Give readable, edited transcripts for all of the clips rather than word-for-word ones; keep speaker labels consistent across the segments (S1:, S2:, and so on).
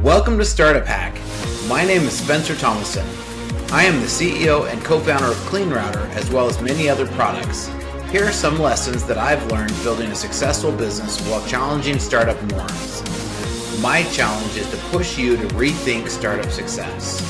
S1: Welcome to Startup Hack. My name is Spencer Thomason. I am the CEO and co-founder of CleanRouter, as well as many other products. Here are some lessons that I've learned building a successful business while challenging startup norms. My challenge is to push you to rethink startup success.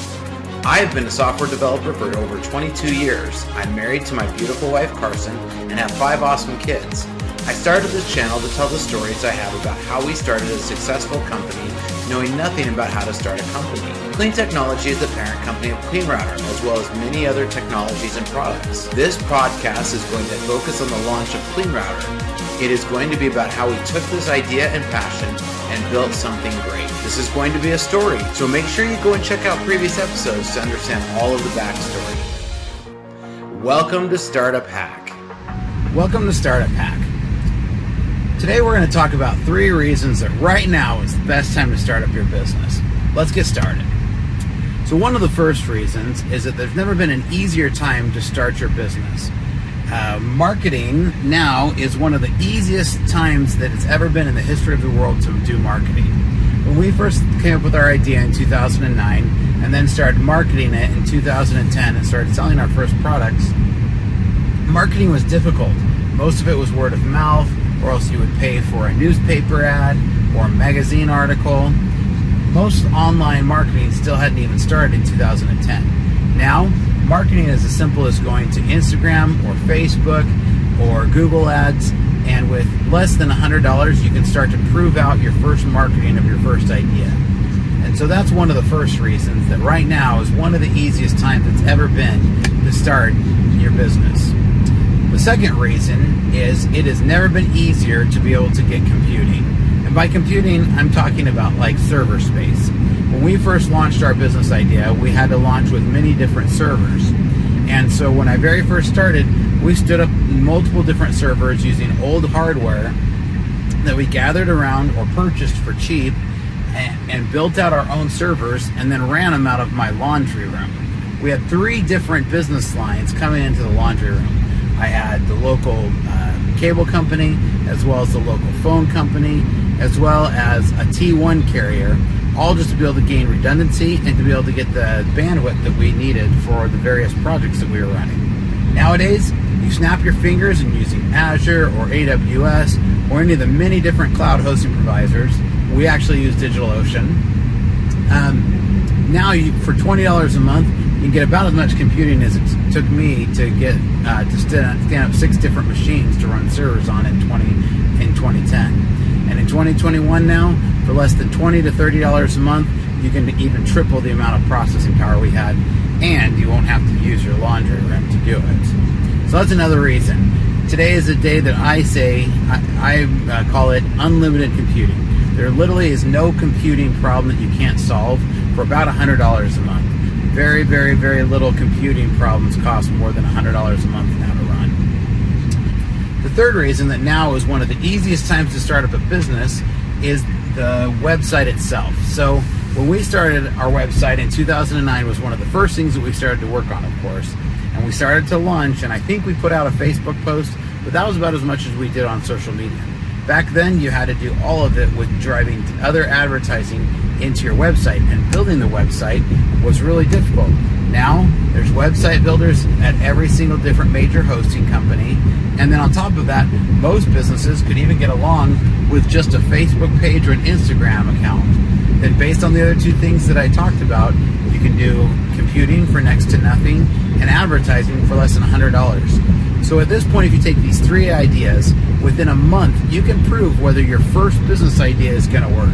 S1: I have been a software developer for over 22 years. I'm married to my beautiful wife Carson and have 5 awesome kids. I started this channel to tell the stories I have about how we started a successful company, knowing nothing about how to start a company. Clean Technology is the parent company of CleanRouter, as well as many other technologies and products. This podcast is going to focus on the launch of CleanRouter. It is going to be about how we took this idea and passion and built something great. This is going to be a story, so make sure you go and check out previous episodes to understand all of the backstory. Welcome to Startup Hack.
S2: Welcome to Startup Hack. Today we're going to talk about 3 reasons that right now is the best time to start up your business. Let's get started. So one of the first reasons is that there's never been an easier time to start your business. Marketing now is one of the easiest times that it's ever been in the history of the world to do marketing. When we first came up with our idea in 2009 and then started marketing it in 2010 and started selling our first products, marketing was difficult. Most of it was word of mouth, or else you would pay for a newspaper ad or a magazine article. Most online marketing still hadn't even started in 2010. Now, marketing is as simple as going to Instagram or Facebook or Google Ads, and with less than $100, you can start to prove out your first marketing of your first idea. And so that's one of the first reasons that right now is one of the easiest times it's ever been to start your business. The second reason is it has never been easier to be able to get computing. And by computing, I'm talking about like server space. When we first launched our business idea, we had to launch with many different servers. And so when I very first started, we stood up multiple different servers using old hardware that we gathered around or purchased for cheap and built out our own servers and then ran them out of my laundry room. We had 3 different business lines coming into the laundry room. I had the local cable company, as well as the local phone company, as well as a T1 carrier, all just to be able to gain redundancy and to be able to get the bandwidth that we needed for the various projects that we were running. Nowadays, you snap your fingers and using Azure or AWS or any of the many different cloud hosting providers. We actually use DigitalOcean. Now, for $20 a month, you can get about as much computing as it took me to get to stand up 6 different machines to run servers on in 2010. And in 2021 now, for less than $20 to $30 a month, you can even triple the amount of processing power we had, and you won't have to use your laundry room to do it. So that's another reason. Today is a day that I say, I call it unlimited computing. There literally is no computing problem that you can't solve for about $100 a month. Very, very, very little computing problems cost more than $100 a month now to run. The third reason that now is one of the easiest times to start up a business is the website itself. So when we started our website in 2009 was one of the first things that we started to work on, of course. And we started to launch, and I think we put out a Facebook post, but that was about as much as we did on social media. Back then, you had to do all of it with driving other advertising into your website, and building the website was really difficult. Now, there's website builders at every single different major hosting company, and then on top of that, most businesses could even get along with just a Facebook page or an Instagram account. Then based on the other 2 things that I talked about, you can do computing for next to nothing and advertising for less than $100. So at this point, if you take these 3 ideas, within a month, you can prove whether your first business idea is going to work.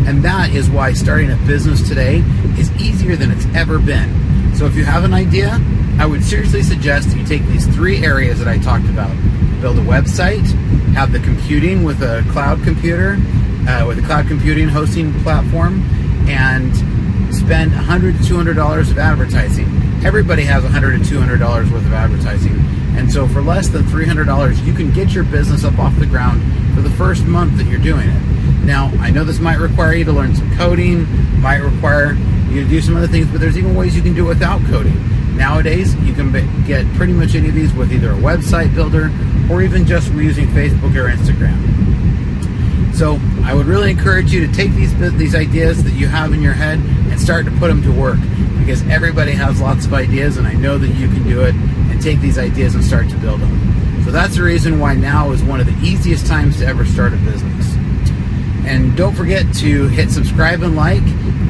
S2: And that is why starting a business today is easier than it's ever been. So if you have an idea, I would seriously suggest that you take these 3 areas that I talked about. Build a website, have the computing with a cloud computer, with a cloud computing hosting platform, and spend $100 to $200 of advertising. Everybody has $100 to $200 worth of advertising. And so for less than $300, you can get your business up off the ground for the first month that you're doing it. Now, I know this might require you to learn some coding, might require you to do some other things, but there's even ways you can do it without coding. Nowadays, you can get pretty much any of these with either a website builder or even just using Facebook or Instagram. So I would really encourage you to take these ideas that you have in your head and start to put them to work, because everybody has lots of ideas, and I know that you can do it, and take these ideas and start to build them. So that's the reason why now is one of the easiest times to ever start a business. And don't forget to hit subscribe and like,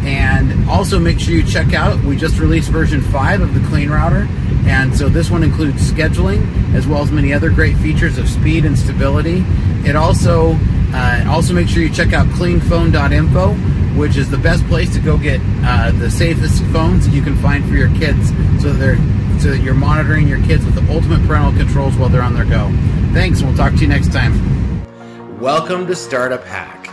S2: and also make sure you check out, we just released version 5 of the CleanRouter, and so this one includes scheduling as well as many other great features of speed and stability. It also make sure you check out cleanphone.info, which is the best place to go get the safest phones that you can find for your kids, so that you're monitoring your kids with the ultimate parental controls while they're on their go. Thanks, and we'll talk to you next time.
S1: Welcome to Startup Hack.